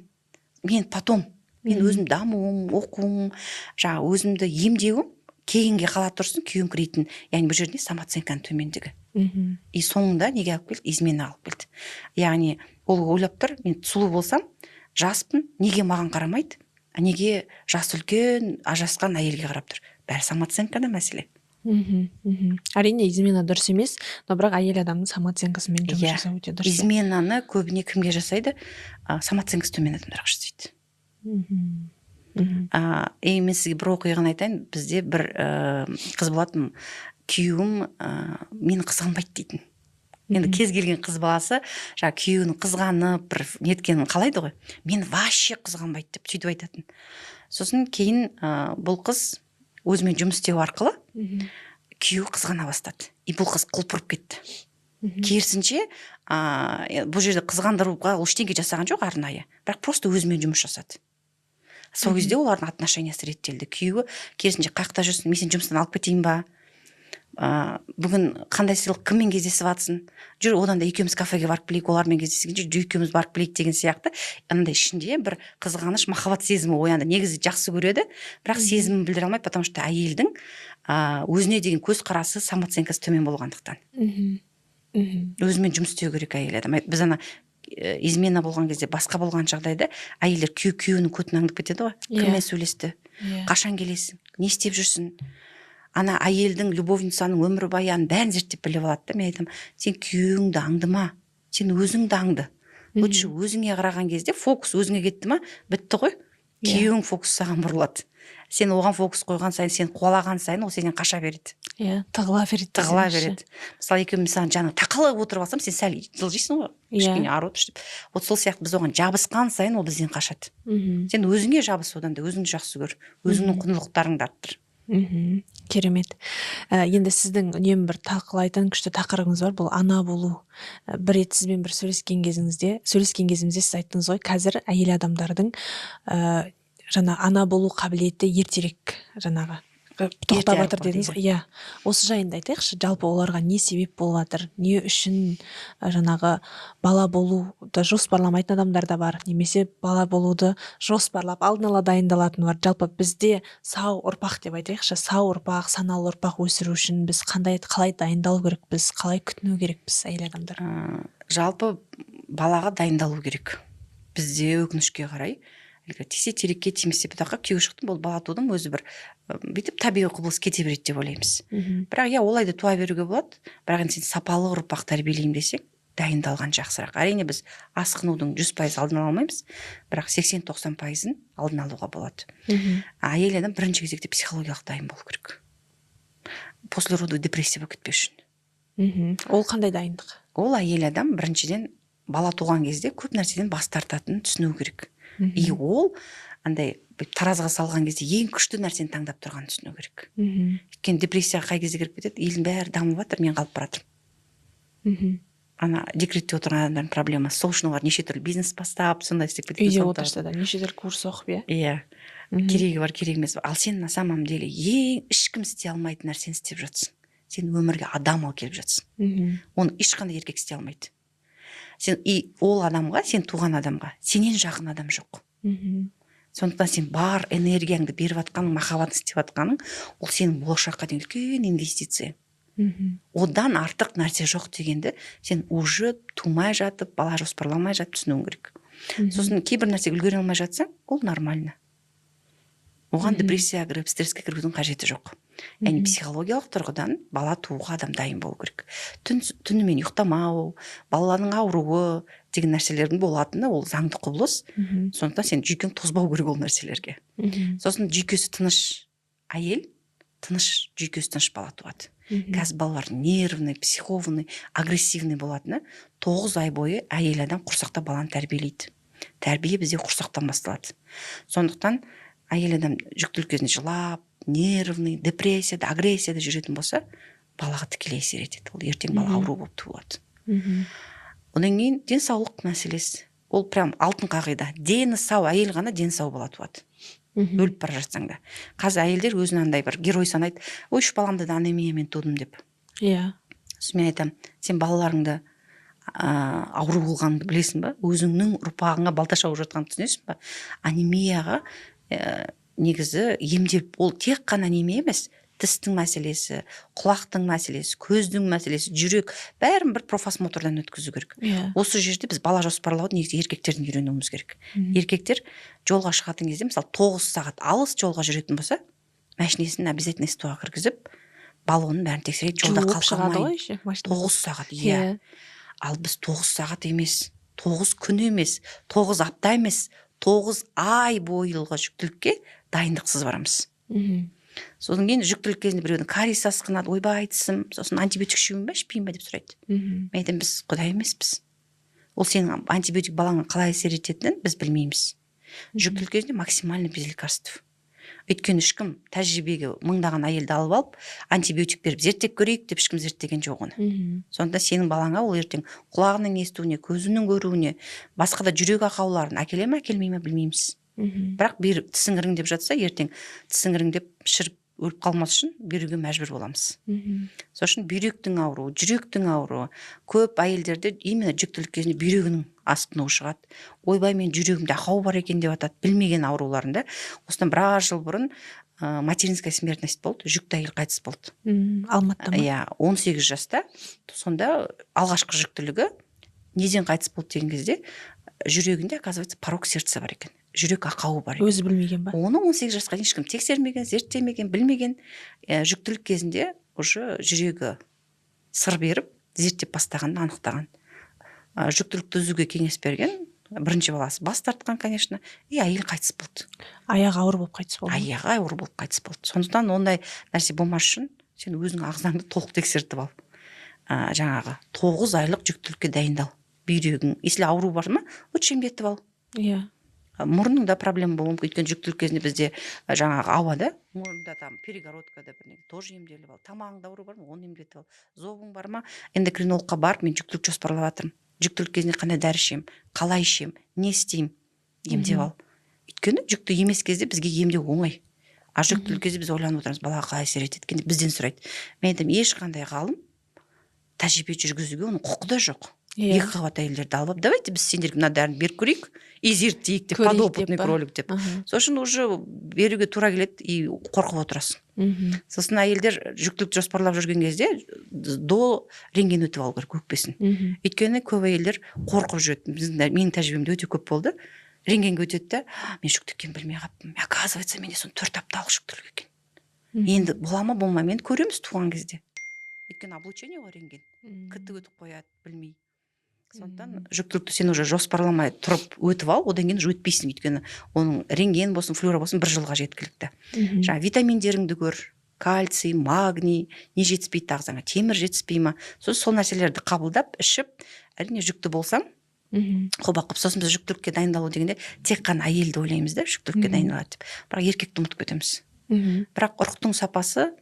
Мен өзім дамуым, оқуым, өзімді емдеуім кейінге қала тұрсын, күйеуім кредитін. Яғни бұл жерде самооценканың төмендігі. И соңында неге алып келді? Измена алып келді. Яғни ол ойлап тұр, мен сұлу болсам, жаспын, неге маған қарамайды? Неге жасы үлкен, ажырасқан әйелге қарап тұр? Бәрі самооценкада мәселе. Әрине, измена дұрыс емес, но бірақ әйел адамның самооценкасымен жұмыс жасау өте дұрыс. Изменаны көбіне кімге жасайды? Самооценкасы төмен адамдарға жасайды. Мен сізге бір оқиғаны айтайын. Бізде бір қыз болатын, күйеуім мені қызғанбайды дейтін. Енді кез келген қыз баласы күйеуін қызғанып бір неткенін қалайды ғой. Мен вообще қызғанбайды деп сөйтіп айтатын. Сосын кейін бұл қыз өзімен жұмыс істеу арқылы күйеуі қызғана бастады. И бұл қыз құлпырып кетті. Керісінше бұл жерде қызғандыруға ол ештеңе жасаған жоқ арнайы, бірақ просто өзімен жұмыс жасады. Сол кезде олардың отношениясы реттелді. Күйеуі керісінше қақта жүрсін, мен сен жұмыстан алып кетейін ба? Бүгін қандай сыйлық, кіммен кездесіп жатсың? Жүр, одан да екеуміз кафеге барып келейік, олармен кездескенше екеуміз барып келейік деген сияқты. Андай ішінде бір қызғаныш, махаббат сезімі оянды. Негізі жақсы көреді, бірақ сезімін білдіре алмайды, потому что әйелдің өзіне деген көзқарасы, самооценкасы төмен болғандықтан. Өзімен жұмыс істеу керек әйел адам. Біз измена болған кезде, басқа болған жағдайда әйелдер күйеуінің көтін аңдып кетеді ғой. Кіммен сөйлесті? Қашан келесің? Не істеп жүрсің? Ана әйелдің любовницаның өмір баянын бәрін зерттеп біліп алады да. Мен айтамын, сен күйеуіңді аңдыма, сен өзіңді аңды. Лучше өзіңе қараған кезде фокус өзіңе кетті ма, бітті ғой. Күйеуің фокус саған бұрылады. Сен оған фокус қойған сайын, сен қуалаған сайын, ол сенен қаша береді. Тығыла береді. Мысалы, екеуміз саған жаңа тақалып отырып алсам, сен сәл жылжисың ғой, кішкене ары отыр деп. Вот сол сияқты біз оған жабысқан сайын ол бізден қашады. Сен өзіңе жабыс, одан да өзіңді жақсы көр, өзіңнің құндылықтарыңды арттыр. Керемет. Енді сіздің үнемі бір талқылайтын күшті тақырыбыңыз бар, бұл ана болу. Бір рет сізбен бір сөйлескен кезімізде сіз айттыңыз ғой, қазір әйел адамдардың ана болу қабілеті ертерек тоқтап жатыр дедіңіз. Осы жайында айтайықшы, жалпы оларға не себеп болып жатыр, не үшін бала болуды жоспарламайтын адамдар да бар, немесе бала болуды жоспарлап алдын ала дайындалатын бар. Жалпы бізде сау ұрпақ деп айтайықшы, сау ұрпақ, саналы ұрпақ өсіру үшін біз қалай дайындалу керекпіз, қалай күтіну керекпіз әйел адамдар? Жалпы балаға дайындалу керек. Бізде өкінішке қарай тесе терекке тимесе бұтаққа күйеуге шықтым, бұл бала тудым, өзі бір бүйтіп табиғи құбылыс кете береді деп ойлаймыз. Бірақ олай да туа беруге болады, бірақ енді сен сапалы ұрпақ тәрбиелеймін десең, дайындалған жақсырақ. Әрине біз асқынудың 100% алдын ала алмаймыз, бірақ 80-90%-ын алдын алуға болады. Әйел адам бірінші кезекте психологиялық дайын болу керек. Послеродовой депрессия болып кетпеу үшін. Ол қандай дайындық? Ол әйел адам біріншіден бала туған кезде көп нәрседен бас тартатынын түсіну керек. И ол андай таразыға салған кезде ең күшті нәрсені таңдап тұрғанын түсіну керек. Өйткені депрессияға қай кезде кіріп кетеді? Елдің бәрі дамып жатыр, мен қалып бара жатырмын. Ана декретте отырған адамдардың проблемасы сол үшін олар неше түрлі бизнес бастап, сондай істеп кетеді. Үйде отырса да неше түрлі курс оқып, керегі бар, керек емес. Ал сен на самом деле ең ешкім істей алмайтын нәрсені істеп жатсың. Сен өмірге адам алып келіп жатсың. Оны ешқандай еркек істей алмайды. Сен ол адамға, сен туған адамға сенен жақын адам жоқ. Сондықтан сен бар энергияңды беріп жатқаның, махаббатты істеп жатқаның, ол сенің болашаққа деген үлкен инвестиция. Одан артық нәрсе жоқ дегенді сен уже тумай жатып, бала жоспарламай жатып түсінуің керек. Сосын кейбір нәрсеге үлгере алмай жатсаң, ол нормально. Оған депрессияға кіріп стресске кірудің қажеті жоқ. Яғни психологиялық тұрғыдан бала тууға адам дайын болу керек. Түнімен ұйықтамау, баланың ауруы деген нәрселердің болатыны ол заңды құбылыс. Сондықтан сен жүйкең тозбау керек ол нәрселерге. Сосын жүйкесі тыныш әйел, тыныш жүйкесі тыныш бала туады. Қазір балалар нервный, психованный, агрессивный болатыны 9 ай бойы әйел адам құрсақта баланы тәрбиелейді. Тәрбие бізде құрсақтан басталады. Сондықтан әйел адам жүктілік кезінде жылап, нервный, депрессияда, агрессияда жүретін болса, балаға тікелей әсер етеді. Ол ертең бала ауру болып туады. Одан кейін денсаулық мәселесі. Ол прям алтын қағида. Дені сау әйел ғана дені сау бала туады. Өліп бара жатсаң да. Қазір әйелдер өзін андай бір герой санайды. Ой, үш баламды да анемиямен тудым деп. Иә. Мен айтамын, сен балаларыңды ауру болғаныңды білесің ба? Өзіңнің ұрпағыңа балта шауып жатқанын түсінесің ба? Анемияға негізі емдеп, ол тек қана анемия емес, тістің мәселесі, құлақтың мәселесі, көздің мәселесі, жүрек, бәрін бір профосмотрдан өткізу керек. Осы жерде біз бала жоспарлауды негізі еркектерден үйренуіміз керек. Еркектер жолға шығатын кезде, мысалы 9 сағат алыс жолға жүретін болса, машинесін обязательно СТО-ға кіргізіп, баллонын бәрін тексереді, жолда қалқамай. 9 сағат, иә. Ал біз 9 сағат емес, 9 күн емес, 9 апта емес, 9 ай бойылғы жүктілікке дайындықсыз барамыз. Содан кейін жүктілік кезінде біреудің кариес асқынады, ойбай тісім, сосын антибиотик ішемін бе, ішпеймін бе деп сұрайды. Мен айтамын, біз құдай емеспіз. Ол сенің антибиотик балаңа қалай әсер ететінін біз білмейміз. Жүктілік кезінде максимально без лекарств. Өйткені ешкім тәжірибеге мыңдаған әйелді алып алып, антибиотик беріп зерттеп көрейік деп ешкім зерттеген жоқ оны. Сонда сенің балаңа ол ертең құлағының естуіне, көзінің көруіне, басқа да жүрек ақауларын әкеле ме, әкелмей ме білмейміз. Бірақ беріп тісің іріңдеп жатса, ертең тісің іріңдеп шіріп өліп қалмас үшін беруге мәжбүр боламыз. Сол үшін бүйректің ауруы, жүректің ауруы, көп әйелдерде именно жүктілік кезінде бүйрегінің асқынуы шығады. Ойбай, мен жүрегімде ақау бар екен деп атады, білмеген ауруларында. Осыдан біраз жыл бұрын материнская смертность болды, жүкті әйел қайтыс болды. Алматыда ма? Иә, 18 жаста. Сонда алғашқы жүктілігі неден қайтыс болды деген кезде жүрегінде, оказывается, порок сердца бар екен. Жүрек ақауы бар екен. Өзі білмеген ба? Оны 18 жасқа дейін ешкім тексермеген, зерттемеген, білмеген. Жүктілік кезінде уже жүрегі сыр беріп, зерттеп бастағанын анықтаған. Жүктілікті үзуге кеңес берген, бірінші баласы бас тартқан, конечно, и әйел қайтыс болды. Аяғы ауыр болып қайтыс болды. Аяғы ауыр болып қайтыс болды. Сондықтан ондай нәрсе болмас үшін сен өзің ағзаңды толық тексертіп ал. Жаңағы 9 айлық жүктілікке дайындал. Бүйрегің, если ауру бар ма, лучше емдетіп ал. Иә. Мұрныңда проблема болуы мүмкін, өйткені жүктілік кезінде бізде жаңағы ауада, мұрында там перегородкада бірдеңе тоже емделіп ал. Тамағыңда ауру бар ма, оны емдетіп ал. Зобың бар ма, эндокринологқа барып, мен жүктілік жоспарлап жатырмын. Жүктілік кезінде қандай дәрі ішемін, қалай ішемін, не істеймін, емдеп ал. Өйткені жүкті емес кезде бізге емдеу оңай. А жүктілік кезде біз ойланып отырмыз, балаға қалай әсер етеді екен деп бізден сұрайды. Мен айтамын, ешқандай ғалым тәжірибе жүргізуге оның құқы да жоқ. Екі қабат әйелдерді алып, давайте біз сендерге мына дәріні беріп көрейік, и зерттейік деп, подопытный кролик деп. Сосын уже беруге тура келеді и қорқып отырасың. Сосын әйелдер жүктілікті жоспарлап жүрген кезде до рентген өтіп алу керек өкпесін. Өйткені көп әйелдер қорқып жүреді. Менің тәжірибемде өте көп болды. Рентгенге өтеді де, мен жүкті екенін білмей қалыппын. Оказывается, менде сон 4 апталық жүктілік екен. Енді бола ма, болмай ма, көреміз туған кезде. Өйткені облучение ғой рентген. Кітті өтіп қояды, білмей. Сондықтан жүктілікті сен уже жоспарламай тұрып өтіп ал, одан кейін өтпейсің, өйткені оның рентген болсын, флюора болсын 1 жылға жеткілікті. Жаңа витаминдеріңді көр, кальций, магний, не жетіспейді ағзаңа, темір жетіспей ма, сол нәрселерді қабылдап, ішіп, әрине жүкті болсаң, қоба қып, сосын біз жүктілікке дайындалу дегенде тек қана әйелді ойлаймыз да, жүктілікке дайындалады деп. Бірақ еркекті ұмытып кетеміз. Бірақ ұрықтың сапасы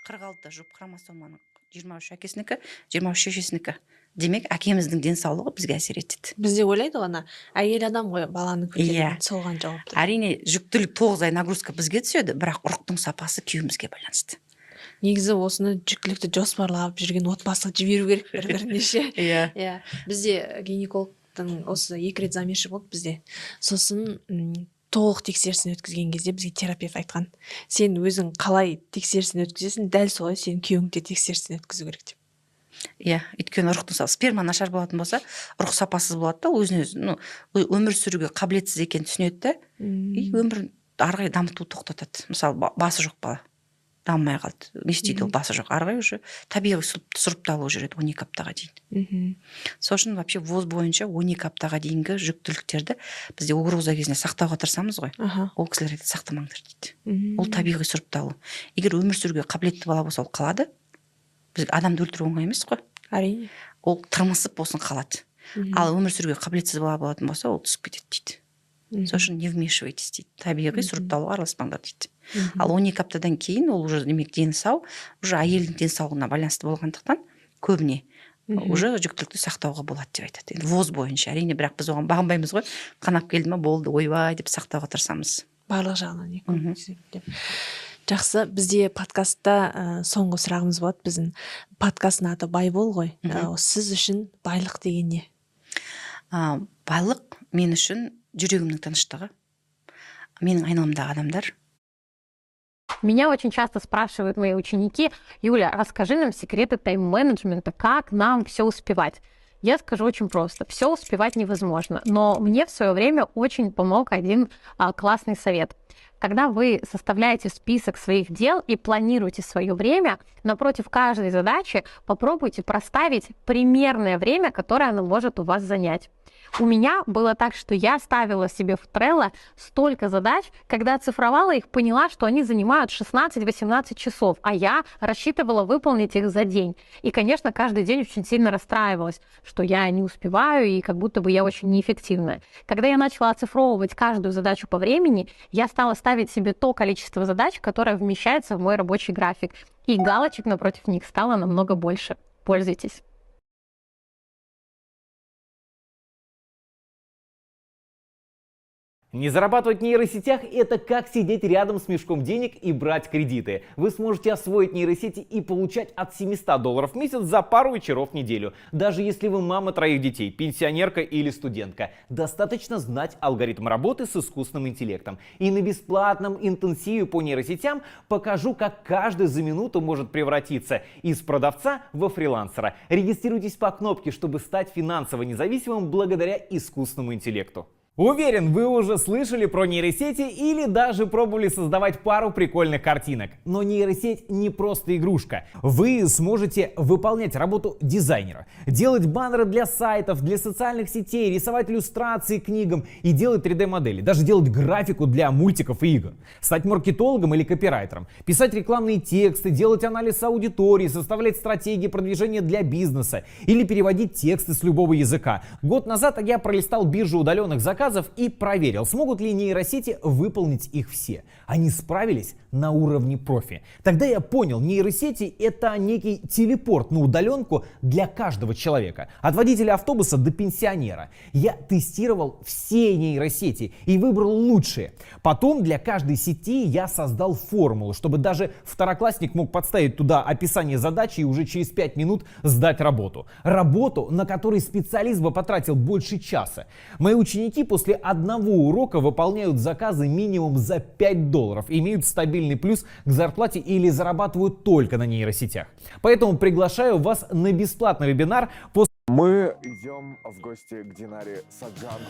46 жұп хромосоманың 23 әкесінікі, 23 шешесінікі. Демек, әкеміздің денсаулығы бізге әсер етеді. Бізде ойлайды ғана, әйел адам ғой баланы көтереді, соған жауапты. Әрине, жүктілік 9 ай нагрузка бізге түседі, бірақ ұрықтың сапасы күйеуімізге байланысты. Негізі осыны жүктілікті жоспарлап жүрген отбасы жіберу керек бір-біріне ше. Иә. Бізде гинекологтың осы 2 рет замеші болды бізде. Сосын толық тексерісін өткізген кезде бізге терапевт айтқан, сен өзің қалай тексерісін өткізесің, дәл солай сен күйеуің де тексерісін өткізу керек деп. Иә, өйткені ұрықтың сперма нашар болатын болса, ұрық сапасыз болады да, өзіне өзі өмір сүруге қабілетсіз екенін түсінеді да, и өмір ары қарай дамыту тоқтатады. Мысалы басы жоқ бала дамымай қалды, не істейді ол, басы жоқ, ары қарай уже табиғи сұрыпталу жүреді 12 аптаға дейін. Сол үшін вообще ВОЗ бойынша 12 аптаға дейінгі жүктіліктерді бізде угроза кезінде сақтауға тырысамыз ғой. Ол кісілер айтады, сақтамаңдар дейді. Ол табиғи сұрыпталу. Егер өмір сүруге қабілетті бала болса, ол қалады. Біз адамды өлтіру оңай емес қой. Әрине. Ол тырмысып болсын қалады. Ал өмір сүруге қабілетсіз бала болатын болса, ол түсіп кетеді дейді. Сол үшін не вмешивайтесь дейді. Табиғи сұрыпталуға араласпаңдар дейді. Ал 12 аптадан кейін ол уже демек дені сау, уже әйелдің денсаулығына байланысты болғандықтан көбіне уже жүктілікті сақтауға болады деп айтады. Енді ВОЗ бойынша әрине, бірақ біз оған бағынбаймыз ғой. Қанап келді ма болды, ойбай деп сақтауға тырысамыз. Барлық жағынан жақсы. Бізде подкастта соңғы сұрағымыз болады. Біздің подкасттың аты бай бол ғой. Сіз үшін байлық деген не? Байлық мен үшін жүрегімнің тыныштығы, менің айналамдағы адамдар. Меня очень часто спрашивают мои ученики: Юля, расскажи нам секреты тайм-менеджмента, как нам все успевать. Я скажу очень просто: все успевать невозможно, но мне в свое время очень помог один классный совет. Когда вы составляете список своих дел и планируете свое время, напротив каждой задачи попробуйте проставить примерное время, которое она может у вас занять. У меня было так, что я ставила себе в Trello столько задач, когда оцифровала их, поняла, что они занимают 16-18 часов, а я рассчитывала выполнить их за день. И, конечно, каждый день очень сильно расстраивалась, что я не успеваю и как будто бы я очень неэффективная. Когда я начала оцифровывать каждую задачу по времени, я стала ставить себе то количество задач, которое вмещается в мой рабочий график. И галочек напротив них стало намного больше. Пользуйтесь. Не зарабатывать в нейросетях – это как сидеть рядом с мешком денег и брать кредиты. Вы сможете освоить нейросети и получать от $700 в месяц за пару вечеров в неделю. Даже если вы мама 3 детей, пенсионерка или студентка. Достаточно знать алгоритм работы с искусственным интеллектом. И на бесплатном интенсиве по нейросетям покажу, как каждый за минуту может превратиться из продавца во фрилансера. Регистрируйтесь по кнопке, чтобы стать финансово независимым благодаря искусственному интеллекту. Уверен, вы уже слышали про нейросети или даже пробовали создавать пару прикольных картинок. Но нейросеть не просто игрушка. Вы сможете выполнять работу дизайнера, делать баннеры для сайтов, для социальных сетей, рисовать иллюстрации к книгам и делать 3D-модели, даже делать графику для мультиков и игр, стать маркетологом или копирайтером, писать рекламные тексты, делать анализ аудитории, составлять стратегии продвижения для бизнеса или переводить тексты с любого языка. Год назад я пролистал биржу удаленных заказов и проверил, смогут ли нейросети выполнить их все. Они справились на уровне профи. Тогда я понял, нейросети — это некий телепорт на удаленку для каждого человека. От водителя автобуса до пенсионера. Я тестировал все нейросети и выбрал лучшие. Потом для каждой сети я создал формулу, чтобы даже второклассник мог подставить туда описание задачи и уже через 5 минут сдать работу. Работу, на которой специалист бы потратил больше часа. Мои ученики после одного урока выполняют заказы минимум за $5, имеют стабильный плюс к зарплате или зарабатывают только на нейросетях. Поэтому приглашаю вас на бесплатный вебинар. Мы идем в гости к Динаре Саджан.